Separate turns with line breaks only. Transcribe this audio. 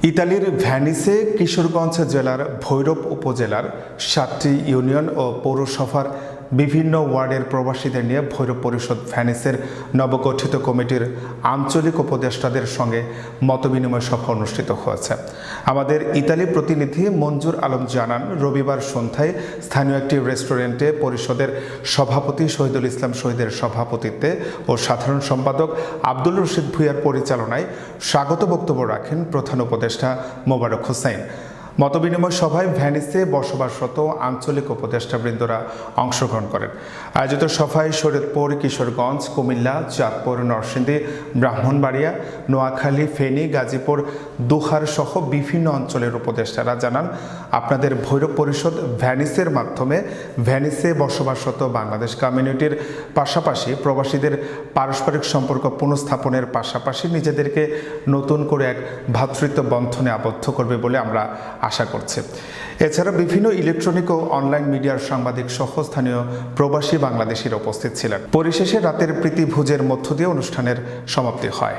ইতালির ভ্যানিসে কিশোরগঞ্জ জেলার ভৈরব উপজেলার ৭টি ইউনিয়ন ও পৌরসভার বিভিন্ন ওয়ার্ডের প্রবাসীদের নিয়ে ভৈরব পরিষদ ভ্যানিসের নবগঠিত কমিটির আঞ্চলিক উপদেষ্টাদের সঙ্গে মতবিনিময় সভা অনুষ্ঠিত হয়েছে। আমাদের ইতালি প্রতিনিধি মঞ্জুর আলম জানান, রবিবার সন্ধ্যায় স্থানীয় একটি রেস্টুরেন্টে পরিষদের সভাপতি শহীদুল ইসলাম শহীদের সভাপতিত্বে ও সাধারণ সম্পাদক আব্দুল রশিদ ভূঁইয়ার পরিচালনায় স্বাগত বক্তব্য রাখেন প্রধান উপদেষ্টা মোবারক হোসেন। মতবিনিময় সভায় ভ্যানিসে বসবাসরত আঞ্চলিক উপদেষ্টাবৃন্দরা অংশগ্রহণ করেন। আয়োজিত সভায় শরীয়তপুর, কিশোরগঞ্জ, কুমিল্লা, চাঁদপুর, নরসিংদী, ব্রাহ্মণবাড়িয়া, নোয়াখালী, ফেনী, গাজীপুর, দুহার সহ বিভিন্ন অঞ্চলের উপদেষ্টারা জানান, আপনাদের ভৈরব পরিষদ ভ্যানিসের মাধ্যমে ভ্যানিসে বসবাসরত বাংলাদেশ কমিউনিটির পাশাপাশি প্রবাসীদের পারস্পরিক সম্পর্ক পুনঃস্থাপনের পাশাপাশি নিজেদেরকে নতুন করে এক ভ্রাতৃত্ব বন্ধনে আবদ্ধ করবে বলে আমরা আশা করছে। এছাড়া বিভিন্ন ইলেকট্রনিক ও অনলাইন মিডিয়ার সাংবাদিক সহ স্থানীয় প্রবাসী বাংলাদেশিরা উপস্থিত ছিলেন। পরিশেষে রাতের প্রীতিভোজের মধ্য দিয়ে অনুষ্ঠানের সমাপ্তি হয়।